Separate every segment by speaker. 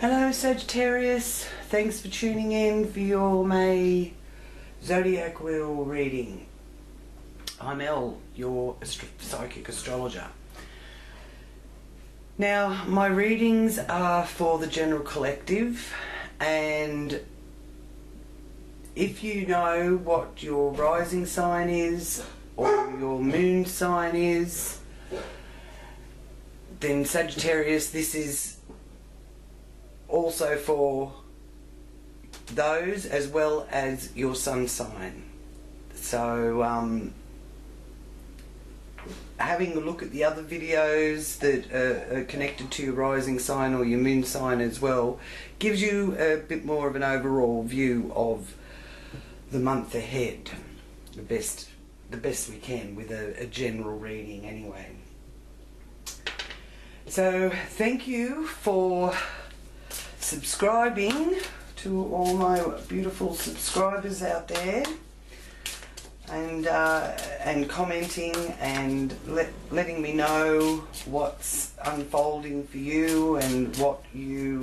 Speaker 1: Hello Sagittarius, thanks for tuning in for your May Zodiac wheel reading. I'm Elle, your Psychic Astrologer. Now, my readings are for the general collective, and if you know what your rising sign is or your moon sign is, then Sagittarius, this is also for those as well as your sun sign. So having a look at the other videos that are connected to your rising sign or your moon sign as well gives you a bit more of an overall view of the month ahead, the best we can with a general reading anyway. So thank you for subscribing, to all my beautiful subscribers out there, and commenting and letting me know what's unfolding for you and what you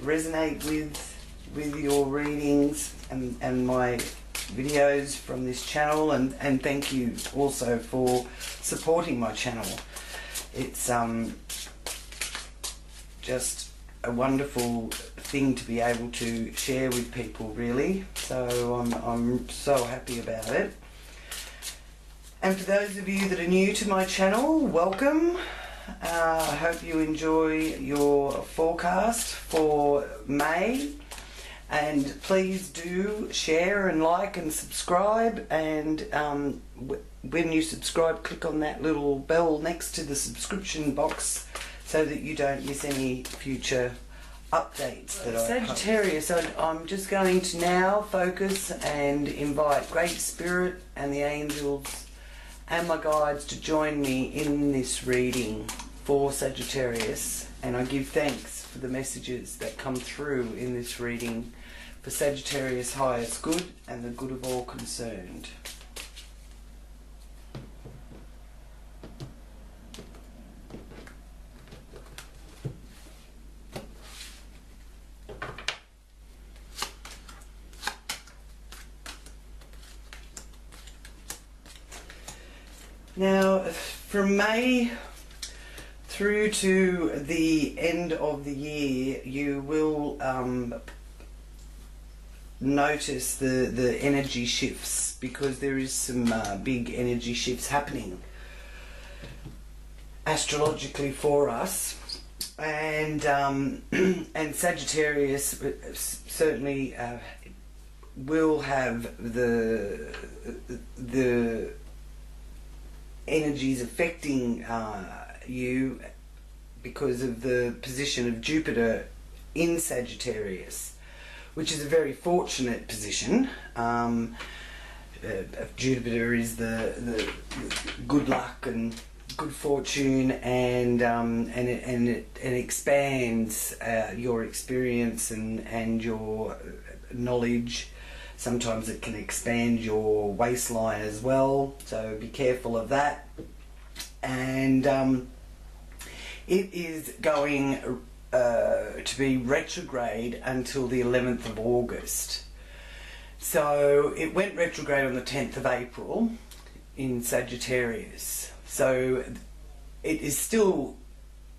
Speaker 1: resonate with your readings and my videos from this channel, and thank you also for supporting my channel. It's just a wonderful thing to be able to share with people, really. So I'm so happy about it. And for those of you that are new to my channel, welcome. I hope you enjoy your forecast for May, and please do share and like and subscribe, and when you subscribe, click on that little bell next to the subscription box so that you don't miss any future updates that I post. Sagittarius, I'm just going to now focus and invite Great Spirit and the angels and my guides to join me in this reading for Sagittarius, and I give thanks for the messages that come through in this reading for Sagittarius' highest good and the good of all concerned. Now, from May through to the end of the year, you will notice the energy shifts, because there is some big energy shifts happening astrologically for us, and Sagittarius certainly will have the energies affecting you because of the position of Jupiter in Sagittarius, which is a very fortunate position. Jupiter is the good luck and good fortune, and it expands your experience and your knowledge. Sometimes it can expand your waistline as well, so be careful of that. And it is going to be retrograde until the 11th of August. So it went retrograde on the 10th of April in Sagittarius. So it is still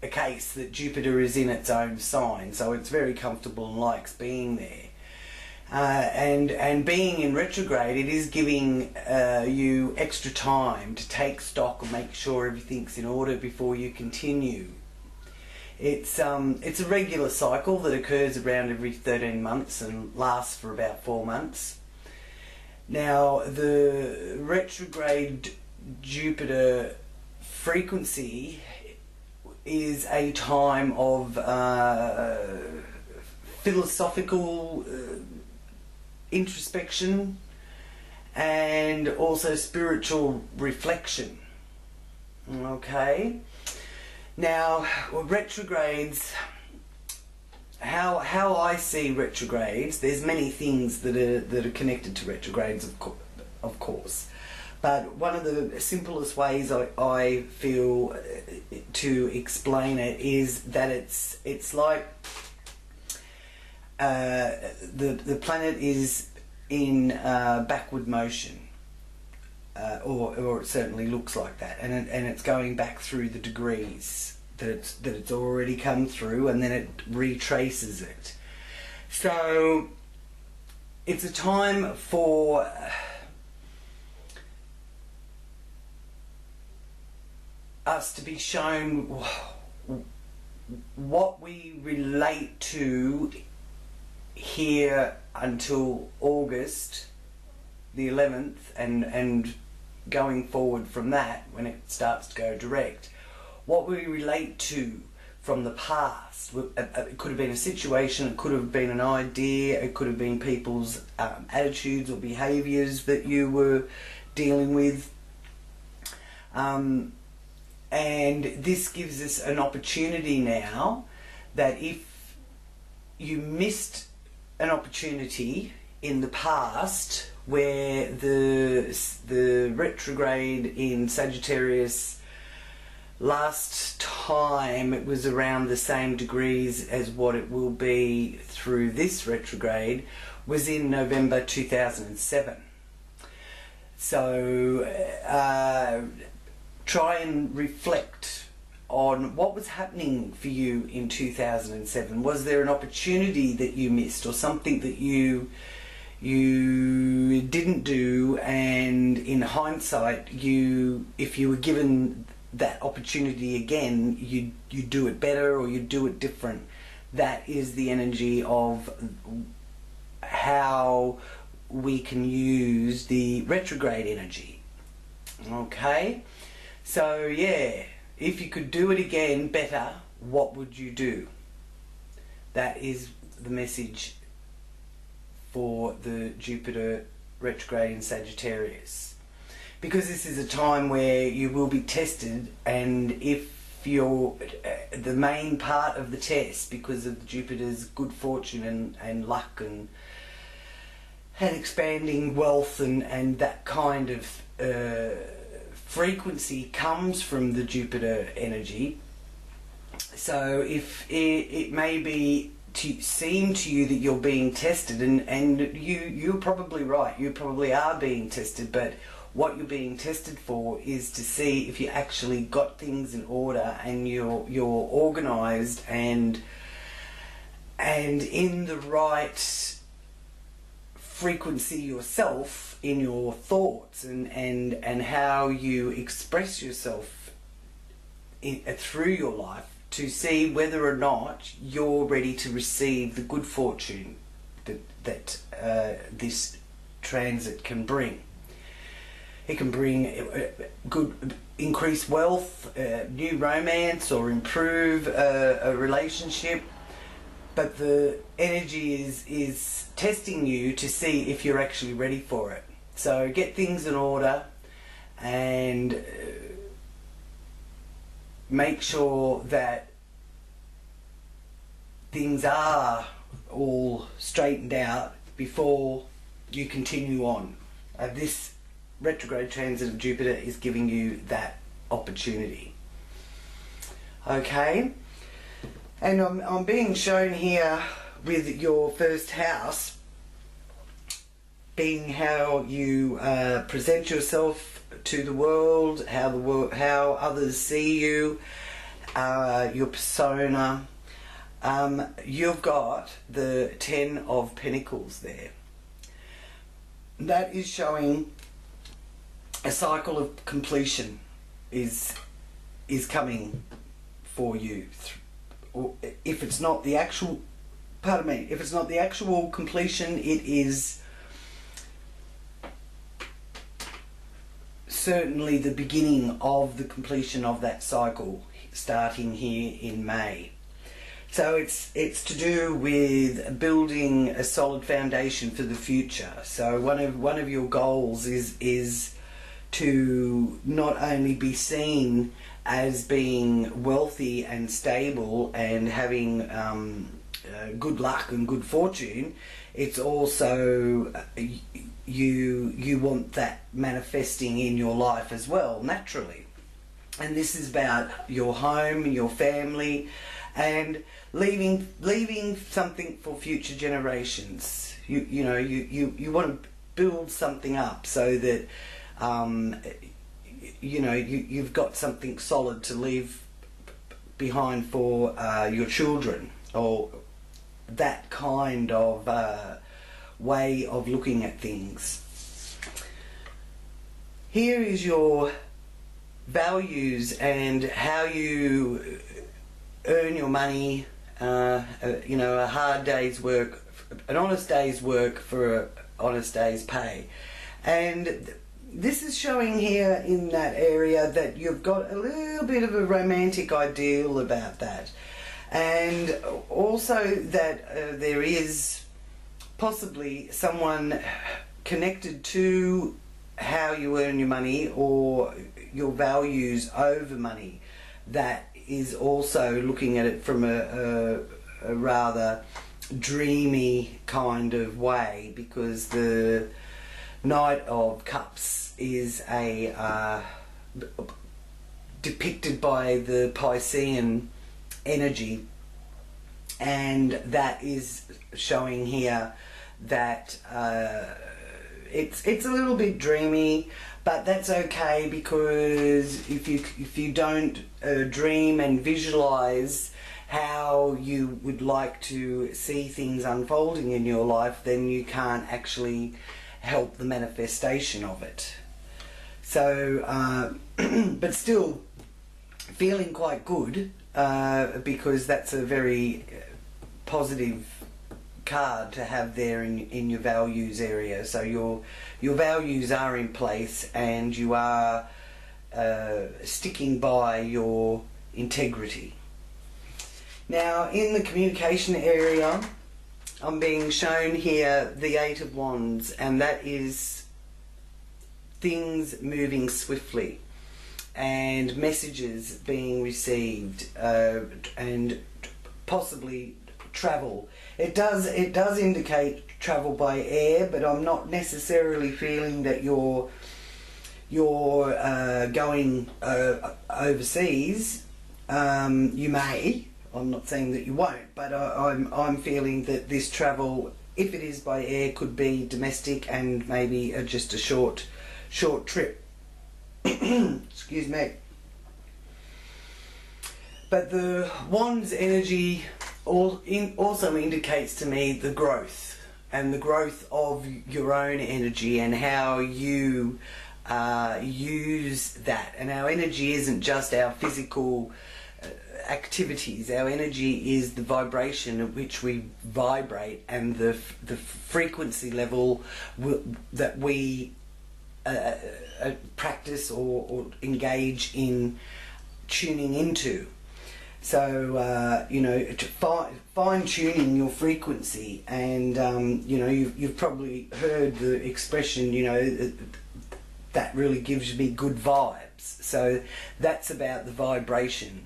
Speaker 1: a case that Jupiter is in its own sign, so it's very comfortable and likes being there. And being in retrograde, it is giving you extra time to take stock and make sure everything's in order before you continue. It's a regular cycle that occurs around every 13 months and lasts for about 4 months. Now, the retrograde Jupiter frequency is a time of philosophical introspection and also spiritual reflection. Okay, now retrogrades, how I see retrogrades, there's many things that are connected to retrogrades, of course, but one of the simplest ways I feel to explain it is that it's like the planet is in backward motion, or it certainly looks like that, and it's going back through the degrees that it's already come through, and then it retraces it. So it's a time for us to be shown what we relate to here until August the 11th, and going forward from that, when it starts to go direct, what we relate to from the past. It could have been a situation, it could have been an idea, it could have been people's attitudes or behaviours that you were dealing with. And this gives us an opportunity now that if you missed an opportunity in the past where the retrograde in Sagittarius last time, it was around the same degrees as what it will be through this retrograde, was in November 2007. So try and reflect on what was happening for you in 2007. Was there an opportunity that you missed, or something that you didn't do, and in hindsight, if you were given that opportunity again, you do it better or you do it different? That is the energy of how we can use the retrograde energy. Okay? So yeah, if you could do it again better, what would you do? That is the message for the Jupiter retrograde in Sagittarius. Because this is a time where you will be tested, and if you're the main part of the test, because of Jupiter's good fortune and luck and expanding wealth and that kind of frequency comes from the Jupiter energy. So if it may be seem to you that you're being tested, and you're probably right, you probably are being tested, but what you're being tested for is to see if you actually got things in order and you're organized and in the right frequency yourself in your thoughts and how you express yourself through your life, to see whether or not you're ready to receive the good fortune that this transit can bring. It can bring good, increased wealth, new romance, or improve a relationship. But the energy is testing you to see if you're actually ready for it. So get things in order and make sure that things are all straightened out before you continue on. This retrograde transit of Jupiter is giving you that opportunity. Okay? And I'm being shown here with your first house being how you present yourself to the world, how others see you, your persona. You've got the 10 of Pentacles there. That is showing a cycle of completion is coming for you. If it's not the actual, if it's not the actual completion, it is certainly the beginning of the completion of that cycle, starting here in May. So it's to do with building a solid foundation for the future. So one of your goals is to not only be seen as being wealthy and stable and having good luck and good fortune, it's also you want that manifesting in your life as well, naturally. And this is about your home, your family, and leaving something for future generations. You want to build something up so that you've got something solid to leave behind for your children, or that kind of way of looking at things. Here is your values and how you earn your money. A hard day's work, an honest day's work for an honest day's pay. And this is showing here in that area that you've got a little bit of a romantic ideal about that. And also that there is possibly someone connected to how you earn your money or your values over money that is also looking at it from a rather dreamy kind of way, because the Knight of Cups is depicted by the Piscean energy, and that is showing here that it's a little bit dreamy, but that's okay, because if you don't dream and visualize how you would like to see things unfolding in your life, then you can't actually help the manifestation of it. So but still feeling quite good, because that's a very positive card to have there in your values area. So your values are in place, and you are sticking by your integrity. Now in the communication area, I'm being shown here the Eight of Wands, and that is things moving swiftly and messages being received, and possibly travel. It does indicate travel by air, but I'm not necessarily feeling that you're going overseas. You may. I'm not saying that you won't, but I'm feeling that this travel, if it is by air, could be domestic and maybe just a short trip. Excuse me. But the Wands energy also indicates to me the growth, and the growth of your own energy and how you use that. And our energy isn't just our physical activities. Our energy is the vibration at which we vibrate, and the frequency level that we practice or engage in tuning into. So fine-tuning your frequency, and you've probably heard the expression, that really gives me good vibes. So that's about the vibration,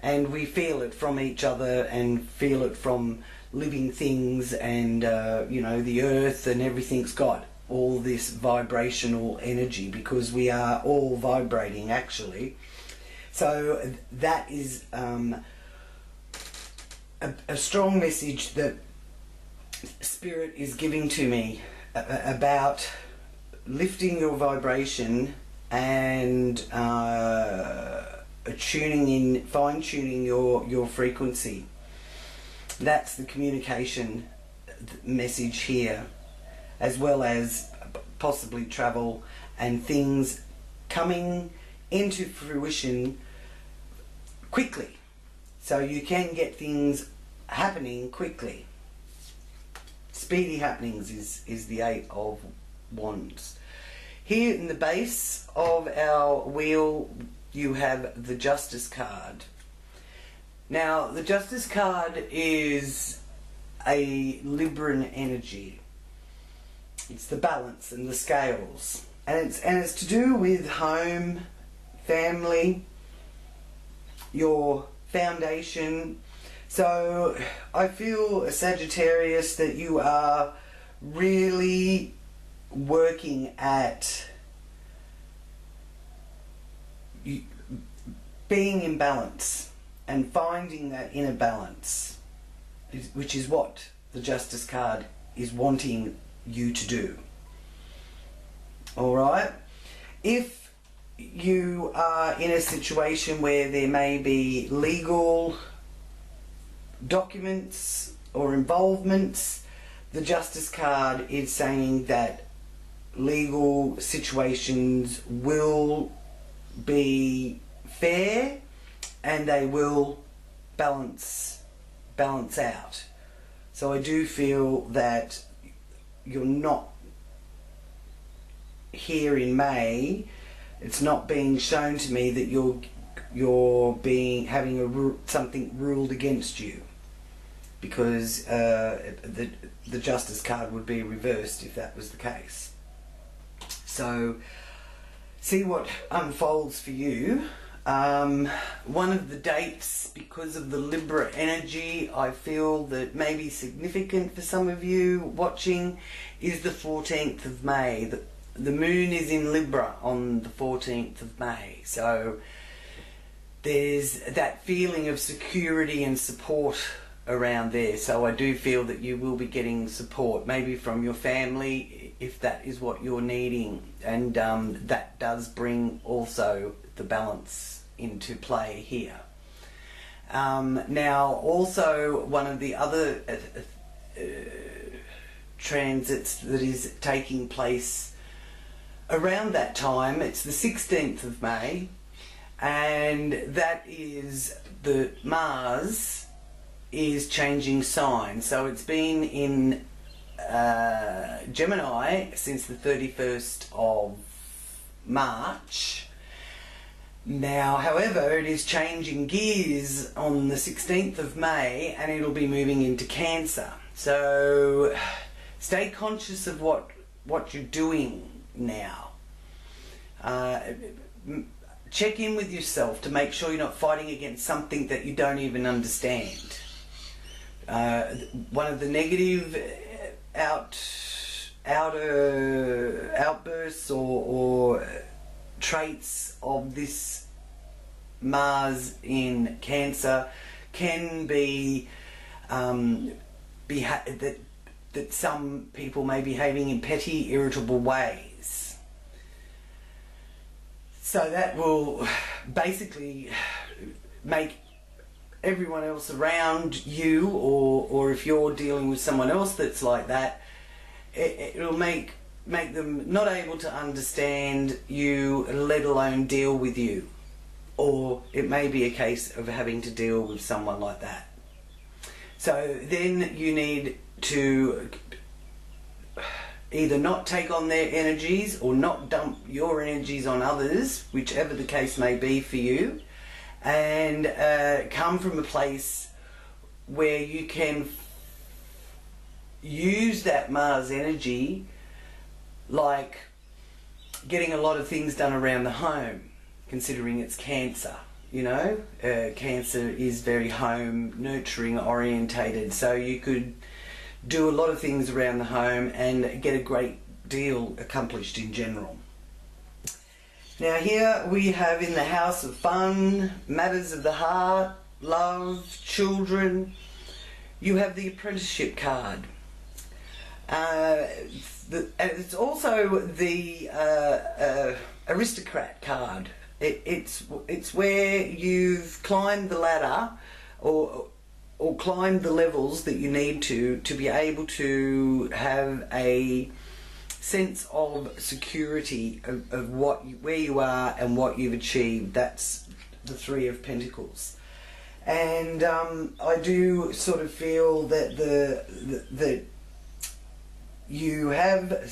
Speaker 1: and we feel it from each other and feel it from living things, and the earth and everything's got all this vibrational energy, because we are all vibrating actually. So that is a strong message that Spirit is giving to me about lifting your vibration and fine-tuning your frequency. That's the communication message here, as well as possibly travel and things coming into fruition quickly. So you can get things happening quickly. Speedy happenings is the Eight of Wands. Here in the base of our wheel you have the Justice card. Now the Justice card is a Libran energy. It's the balance and the scales, and it's to do with home, family, your foundation. So I feel, Sagittarius, that you are really working at being in balance and finding that inner balance, which is what the Justice card is wanting you to do. Alright? If you are in a situation where there may be legal documents or involvements, the Justice card is saying that legal situations will be fair and they will balance out. So I do feel that you're not here in May. It's not being shown to me that you're having something ruled against you, because the Justice card would be reversed if that was the case. So see what unfolds for you. One of the dates, because of the Libra energy, I feel that may be significant for some of you watching, is the 14th of May. The moon is in Libra on the 14th of May. So there's that feeling of security and support around there. So I do feel that you will be getting support, maybe from your family, if that is what you're needing. And that does bring also the balance into play here. Now also one of the other transits that is taking place around that time, it's the 16th of May, and that is the Mars is changing sign. So it's been in Gemini since the 31st of March. Now, however, it is changing gears on the 16th of May, and it'll be moving into Cancer. So stay conscious of what you're doing now. Check in with yourself to make sure you're not fighting against something that you don't even understand. One of the negative outbursts or traits of this Mars in Cancer can be that some people may be behaving in petty, irritable ways. So that will basically make everyone else around you, or if you're dealing with someone else that's like that, it'll make them not able to understand you, let alone deal with you. Or it may be a case of having to deal with someone like that. So then you need to either not take on their energies or not dump your energies on others, whichever the case may be for you, and come from a place where you can use that Mars energy, like getting a lot of things done around the home, considering it's Cancer. You know, Cancer is very home nurturing orientated, so you could do a lot of things around the home and get a great deal accomplished in general. Now here we have in the house of fun, matters of the heart, love, children, you have the apprenticeship card. It's also the aristocrat card. It's where you've climbed the ladder or climbed the levels that you need to be able to have a sense of security of where you are and what you've achieved. That's the Three of Pentacles. And I do sort of feel that that you have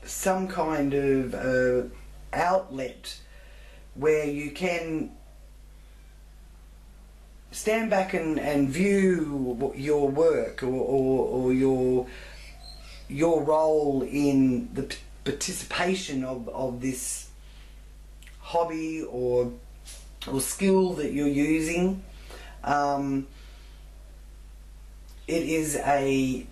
Speaker 1: some kind of outlet where you can stand back and view your work or your role in the participation of this hobby or skill that you're using. It is a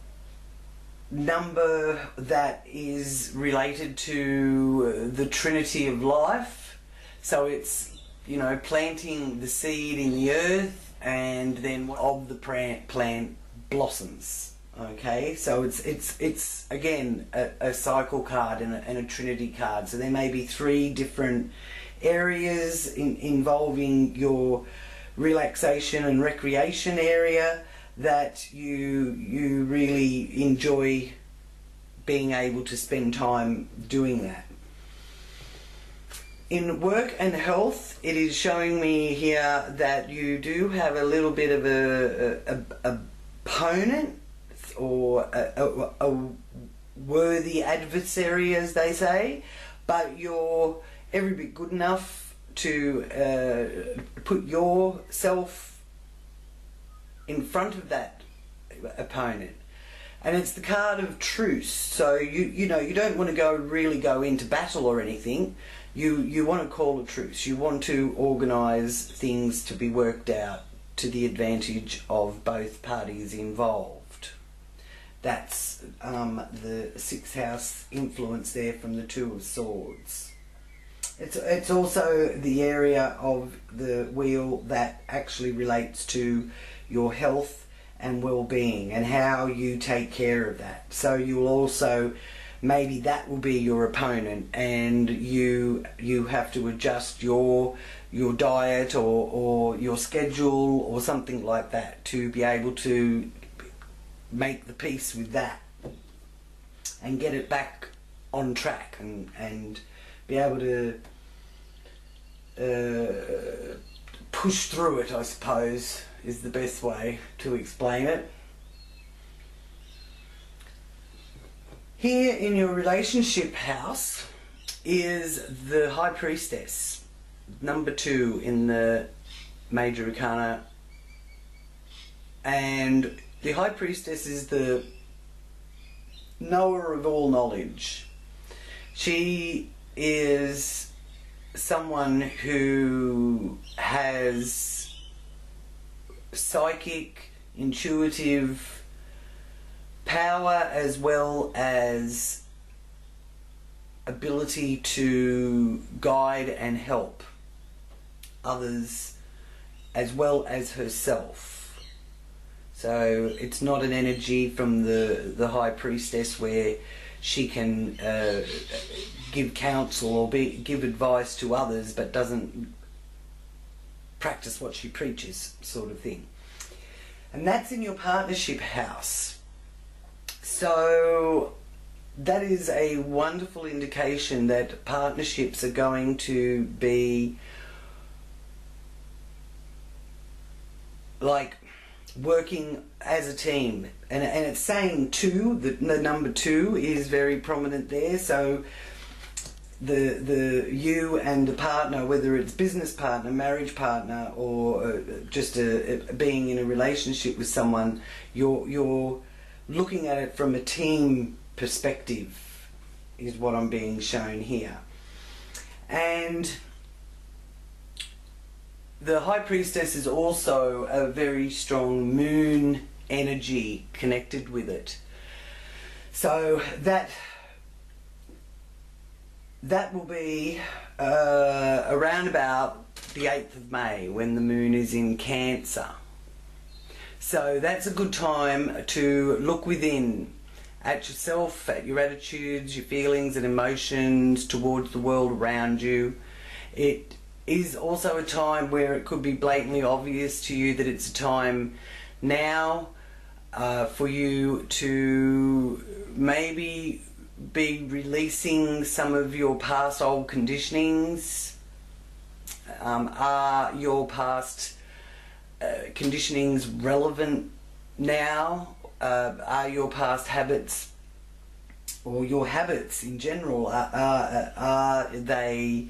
Speaker 1: number that is related to the Trinity of life. So it's, you know, planting the seed in the earth and then of the plant blossoms. Okay, so it's again a cycle card and a trinity card. So there may be 3 different areas involving your relaxation and recreation area that you really enjoy being able to spend time doing that. In work and health, it is showing me here that you do have a little bit of a opponent or a worthy adversary, as they say, but you're every bit good enough to put yourself in front of that opponent. And it's the card of truce. So you know, you don't want to really go into battle or anything. You want to call a truce. You want to organise things to be worked out to the advantage of both parties involved. That's the 6th house influence there from the 2 of Swords. It's also the area of the wheel that actually relates to your health and well-being and how you take care of that. So you'll also, maybe that will be your opponent, and you have to adjust your diet or your schedule or something like that to be able to make the peace with that and get it back on track and be able to push through it, I suppose, is the best way to explain it. Here in your relationship house is the High Priestess, number 2 in the Major Arcana, and the High Priestess is the knower of all knowledge. She is someone who has psychic, intuitive power as well as ability to guide and help others as well as herself. So it's not an energy from the High Priestess where she can give counsel or give advice to others but doesn't practice what she preaches, sort of thing. And that's in your partnership house. So that is a wonderful indication that partnerships are going to be like working as a team, and it's saying 2, the number 2 is very prominent there. So the you and the partner, whether it's business partner, marriage partner, or just being in a relationship with someone, you're looking at it from a team perspective is what I'm being shown here. And the High Priestess is also a very strong moon energy connected with it. So that will be around about the 8th of May when the moon is in Cancer. So that's a good time to look within at yourself, at your attitudes, your feelings and emotions towards the world around you. It is also a time where it could be blatantly obvious to you that it's a time now for you to maybe be releasing some of your past old conditionings. Are your past conditionings relevant now? Are your past habits, or your habits in general, are they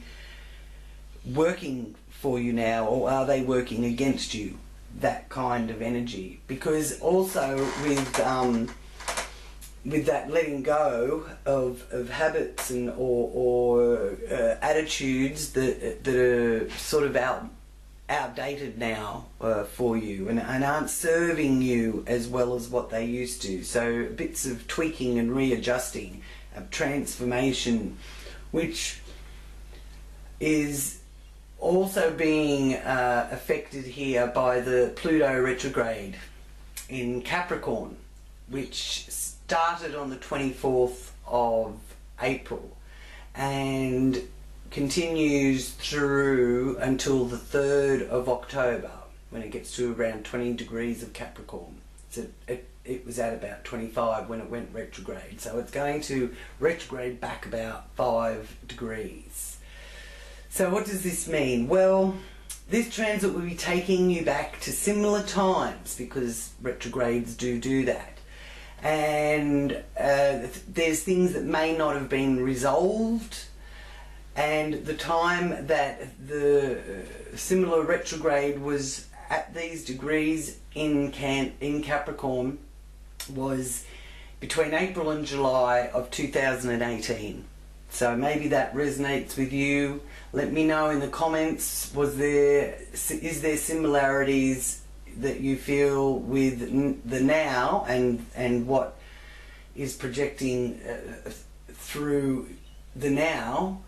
Speaker 1: working for you now, or are they working against you? That kind of energy. Because also with that letting go of habits and or attitudes that are sort of outdated now for you and aren't serving you as well as what they used to. So bits of tweaking and readjusting, transformation, which is also being affected here by the Pluto retrograde in Capricorn, which started on the 24th of April and continues through until the 3rd of October, when it gets to around 20 degrees of Capricorn. So it was at about 25 when it went retrograde. So it's going to retrograde back about 5 degrees. So what does this mean? Well, this transit will be taking you back to similar times, because retrogrades do that. And there's things that may not have been resolved, and the time that the similar retrograde was at these degrees in Capricorn was between April and July of 2018. So maybe that resonates with you. Let me know in the comments, is there similarities that you feel with the now and what is projecting through the now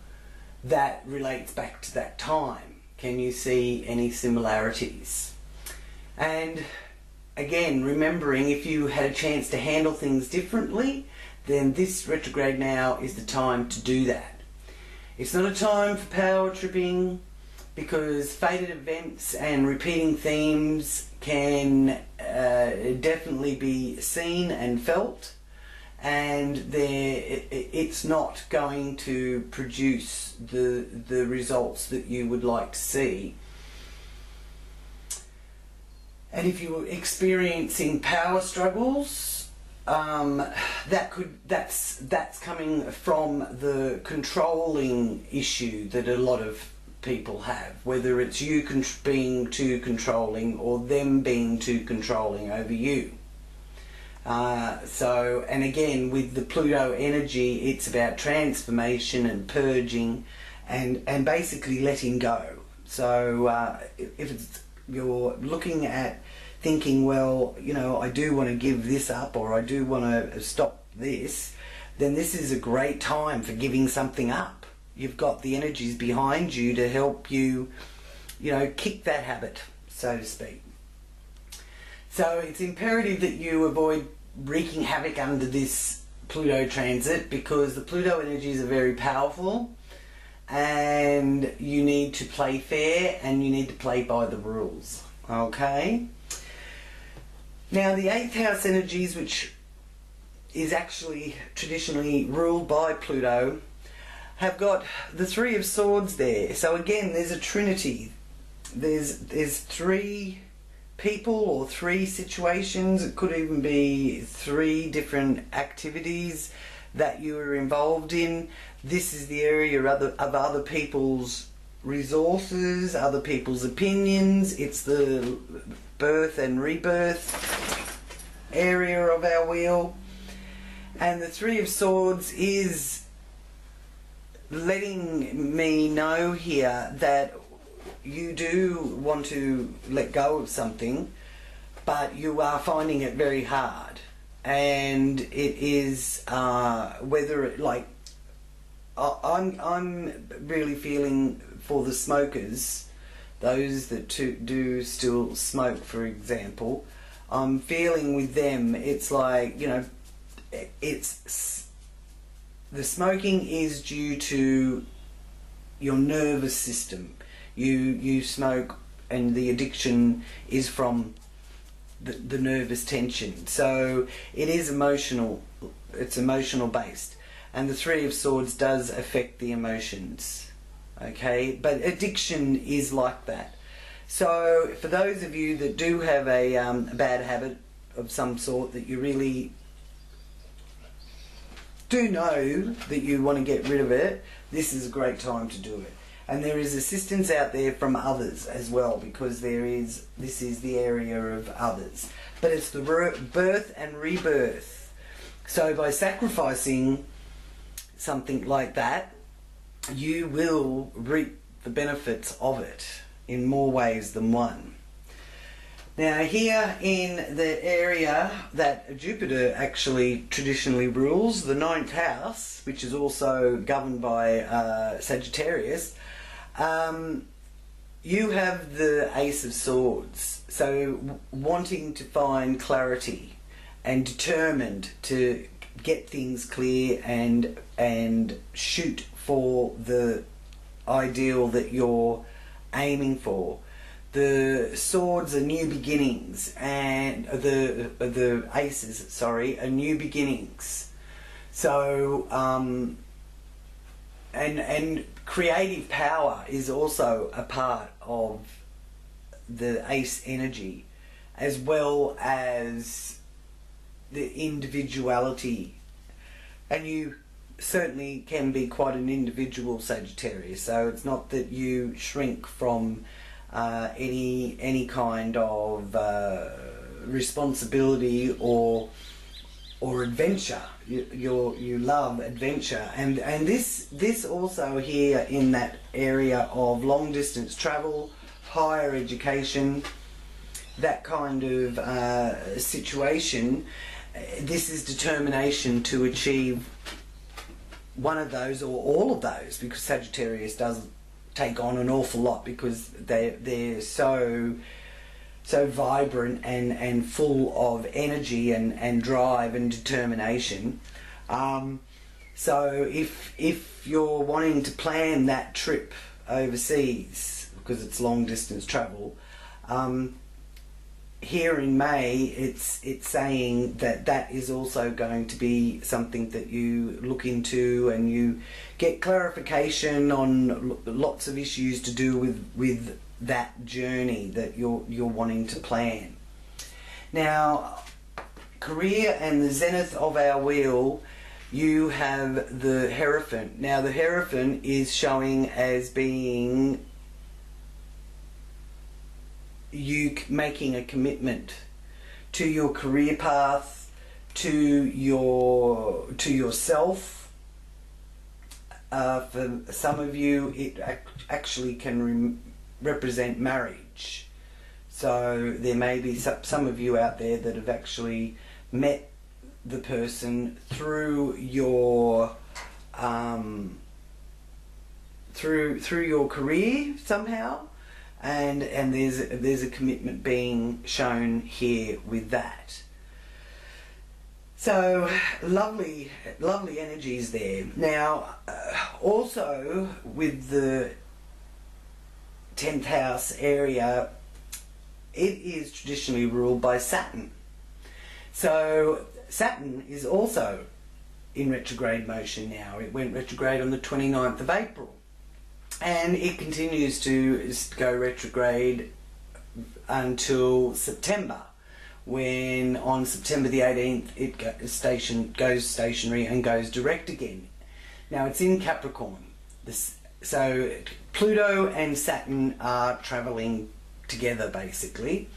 Speaker 1: that relates back to that time? Can you see any similarities? And again, remembering, if you had a chance to handle things differently, then this retrograde now is the time to do that. It's not a time for power tripping, because fated events and repeating themes can definitely be seen and felt, and it's not going to produce the results that you would like to see. And if you're experiencing power struggles, that's coming from the controlling issue that a lot of people have, whether it's you being too controlling or them being too controlling over you. And again, with the Pluto energy, it's about transformation and purging and basically letting go. So if you're looking at thinking, well, you know, I do want to give this up, or I do want to stop this, then this is a great time for giving something up. You've got the energies behind you to help you, you know, kick that habit, so to speak. So it's imperative that you avoid wreaking havoc under this Pluto transit, because the Pluto energies are very powerful, and you need to play fair and you need to play by the rules. Okay? Now the 8th house energies, which is actually traditionally ruled by Pluto, have got the 3 of Swords there. So again, there's a trinity. There's 3 people or 3 situations. It could even be 3 different activities that you are involved in. This is the area of other people's resources, other people's opinions. It's the birth and rebirth area of our wheel. And the 3 of Swords is letting me know here that you do want to let go of something, but you are finding it very hard. And it is whether it, like, I'm really feeling for the smokers, those that do still smoke, for example. I'm feeling with them, it's like, you know, it's the smoking is due to your nervous system. You smoke, and the addiction is from the nervous tension. So it is emotional. It's emotional based, and the 3 of Swords does affect the emotions. Okay, but addiction is like that. So for those of you that do have a bad habit of some sort that you really do know that you want to get rid of it, this is a great time to do it. And there is assistance out there from others as well, because this is the area of others. But it's the birth and rebirth. So by sacrificing something like that, you will reap the benefits of it in more ways than one. Now here in the area that Jupiter actually traditionally rules, the 9th house, which is also governed by Sagittarius, you have the Ace of Swords, so wanting to find clarity and determined to get things clear and shoot for the ideal that you're aiming for. The swords are new beginnings, and the aces, sorry, are new beginnings. So and creative power is also a part of the ace energy, as well as the individuality. And you certainly can be quite an individual, Sagittarius, so it's not that you shrink from any kind of responsibility or adventure. You love adventure, and this also here in that area of long distance travel, higher education, that kind of situation. This is determination to achieve one of those or all of those, because Sagittarius does take on an awful lot, because they're so vibrant and full of energy and drive and determination. So if you're wanting to plan that trip overseas, because it's long distance travel, here in May it's saying that is also going to be something that you look into, and you get clarification on lots of issues to do with that journey that you're wanting to plan. Now, career and the zenith of our wheel, you have the Hierophant. Now the Hierophant is showing as being you making a commitment to your career path, to yourself. For some of you, it actually can represent marriage. So there may be some of you out there that have actually met the person through your through your career somehow. And there's a commitment being shown here with that. So lovely energies there. Now also with the 10th house area, it is traditionally ruled by Saturn. So Saturn is also in retrograde motion now. It went retrograde on the 29th of April. And it continues to go retrograde until September, when on September the 18th it goes stationary and goes direct again. Now it's in Capricorn. So Pluto and Saturn are travelling together basically.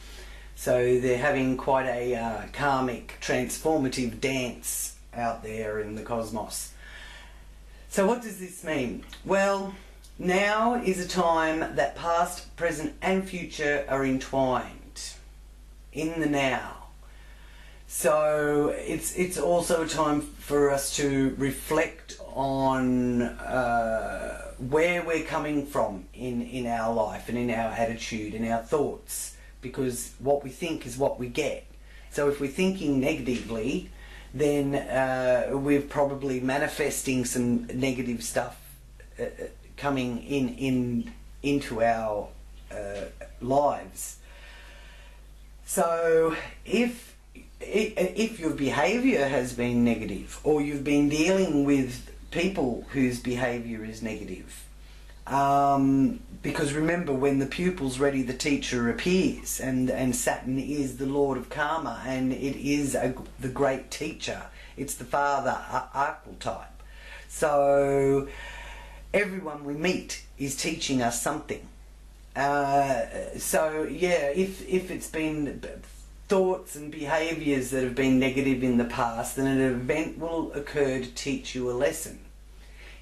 Speaker 1: So they're having quite a karmic, transformative dance out there in the cosmos. So what does this mean? Well, now is a time that past, present and future are entwined in the now. So it's also a time for us to reflect on where we're coming from in our life and in our attitude and our thoughts, because what we think is what we get. So if we're thinking negatively, then we're probably manifesting some negative stuff coming into our lives. So if your behavior has been negative, or you've been dealing with people whose behavior is negative, because remember, when the pupil's ready, the teacher appears, and Saturn is the lord of karma, and it is the great teacher. It's the father archetype. So everyone we meet is teaching us something. So yeah, if it's been thoughts and behaviours that have been negative in the past, then an event will occur to teach you a lesson.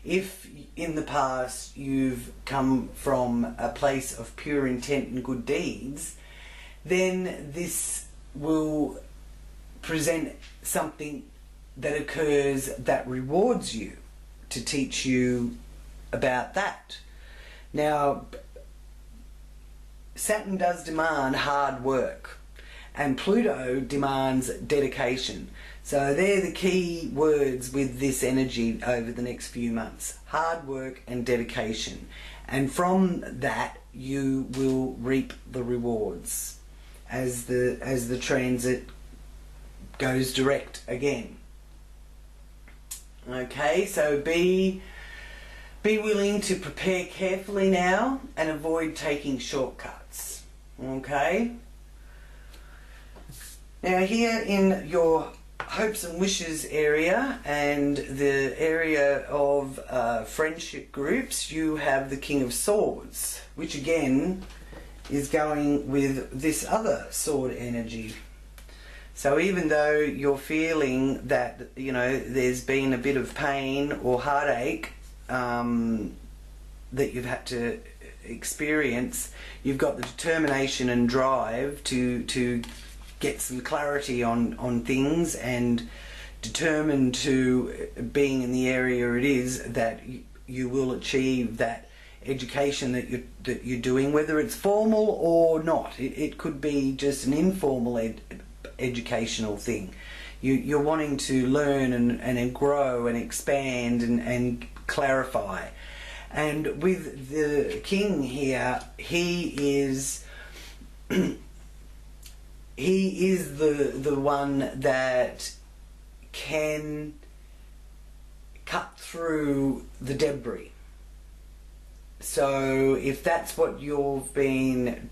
Speaker 1: If in the past you've come from a place of pure intent and good deeds, then this will present something that occurs that rewards you, to teach you about that. Now, Saturn does demand hard work, and Pluto demands dedication. So they're the key words with this energy over the next few months: hard work and dedication. And from that you will reap the rewards as the transit goes direct again. Okay, so be willing to prepare carefully now and avoid taking shortcuts. Okay? Now here in your hopes and wishes area and the area of friendship groups, you have the King of Swords, which again is going with this other sword energy. So even though you're feeling that, you know, there's been a bit of pain or heartache that you've had to experience, you've got the determination and drive to get some clarity on things, and determined to being in the area it is that you will achieve that education that you're doing, whether it's formal or not. It could be just an informal educational thing. You're wanting to learn and grow and expand and clarify. And with the King here, he is the one that can cut through the debris. So if that's what you've been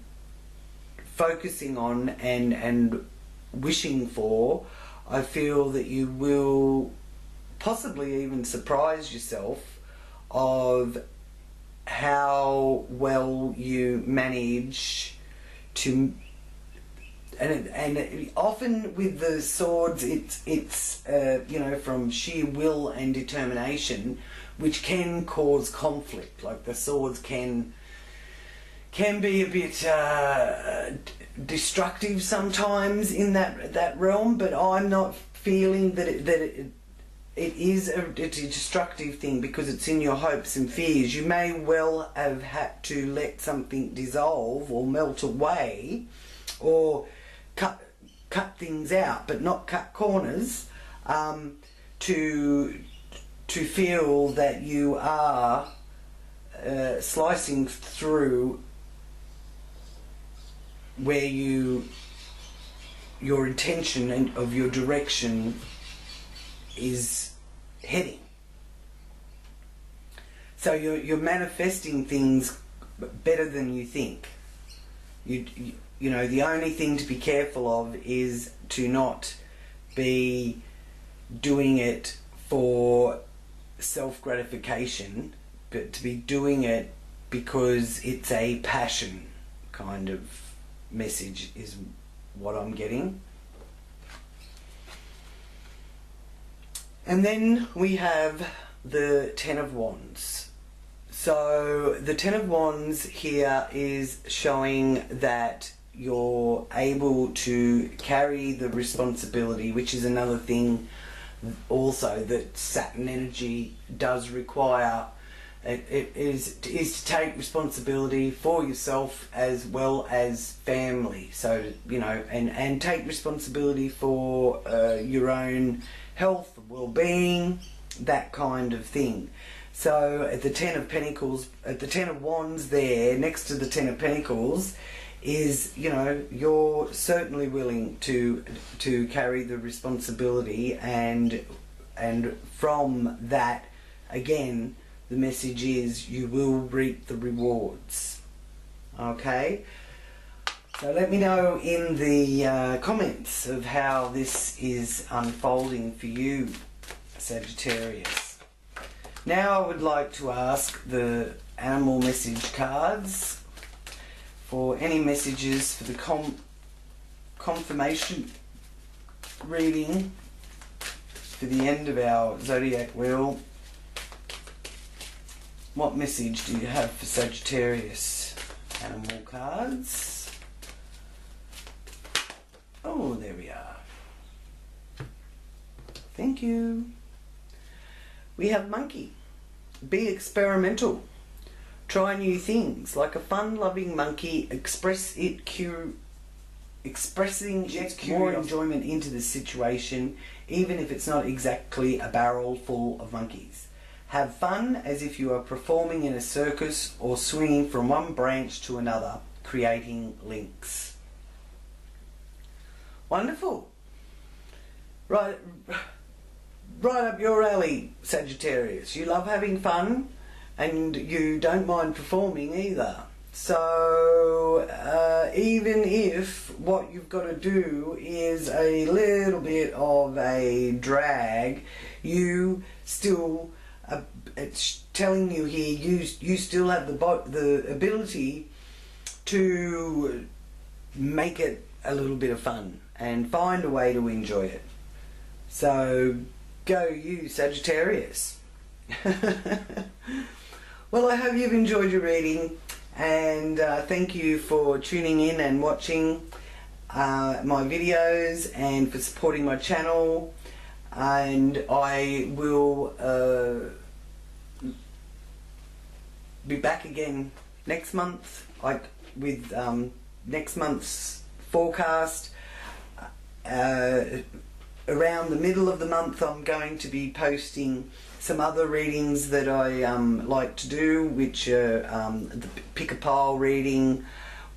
Speaker 1: focusing on and wishing for, I feel that you will possibly even surprise yourself of how well you manage to. And often with the swords, it's you know, from sheer will and determination, which can cause conflict. Like the swords can be a bit destructive sometimes in that realm, but I'm not feeling that it is a destructive thing, because it's in your hopes and fears. You may well have had to let something dissolve or melt away, or cut things out, but not cut corners, to feel that you are slicing through where your intention and of your direction is heading. So you're manifesting things better than you think. You know, the only thing to be careful of is to not be doing it for self-gratification, but to be doing it because it's a passion kind of message is what I'm getting. And then we have the Ten of Wands. So the Ten of Wands here is showing that you're able to carry the responsibility, which is another thing also that Saturn energy does require. It is to take responsibility for yourself as well as family. So, you know, and take responsibility for your own health, well-being, that kind of thing. So at the Ten of Pentacles, at the Ten of Wands there, next to the Ten of Pentacles, is, you know, you're certainly willing to carry the responsibility, and from that, again, the message is you will reap the rewards. Okay? So let me know in the comments of how this is unfolding for you, Sagittarius. Now I would like to ask the animal message cards for any messages for the confirmation reading for the end of our Zodiac wheel. What message do you have for Sagittarius? Animal cards. Oh, there we are. Thank you. We have monkey. Be experimental. Try new things. Like a fun-loving monkey, expressing more enjoyment into the situation, even if it's not exactly a barrel full of monkeys. Have fun as if you are performing in a circus or swinging from one branch to another, creating links. Wonderful. Right up your alley, Sagittarius. You love having fun and you don't mind performing either. So even if what you've got to do is a little bit of a drag, you still, it's telling you here, you still have the ability to make it a little bit of fun and find a way to enjoy it. So go you, Sagittarius. Well, I hope you've enjoyed your reading, and thank you for tuning in and watching my videos and for supporting my channel. And I will be back again next month, like with next month's forecast. Around the middle of the month I'm going to be posting some other readings that I like to do, which are the pick a pile reading,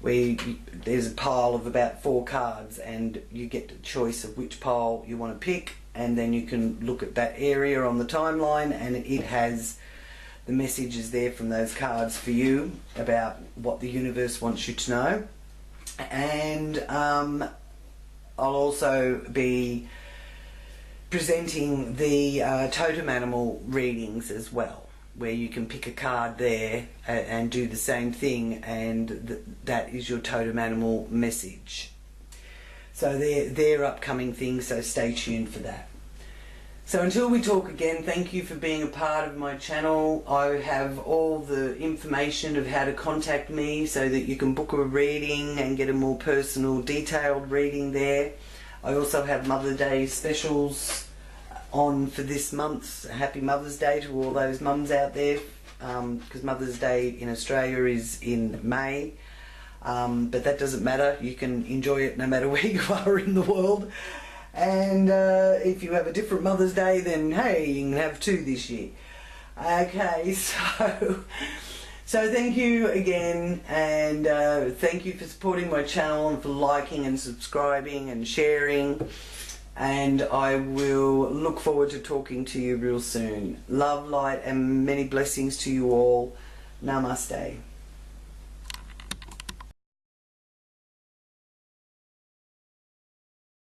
Speaker 1: where there's a pile of about 4 cards and you get the choice of which pile you want to pick, and then you can look at that area on the timeline and it has the messages there from those cards for you about what the universe wants you to know. And I'll also be presenting the totem animal readings as well, where you can pick a card there and do the same thing, and that is your totem animal message. So they're upcoming things, so stay tuned for that. So until we talk again, thank you for being a part of my channel. I have all the information of how to contact me so that you can book a reading and get a more personal, detailed reading there. I also have Mother's Day specials on for this month. Happy Mother's Day to all those mums out there, because Mother's Day in Australia is in May. But that doesn't matter. You can enjoy it no matter where you are in the world. And if you have a different Mother's Day, then hey, you can have 2 this year. Okay, so thank you again, and thank you for supporting my channel and for liking and subscribing and sharing, and I will look forward to talking to you real soon. Love, light and many blessings to you all. Namaste.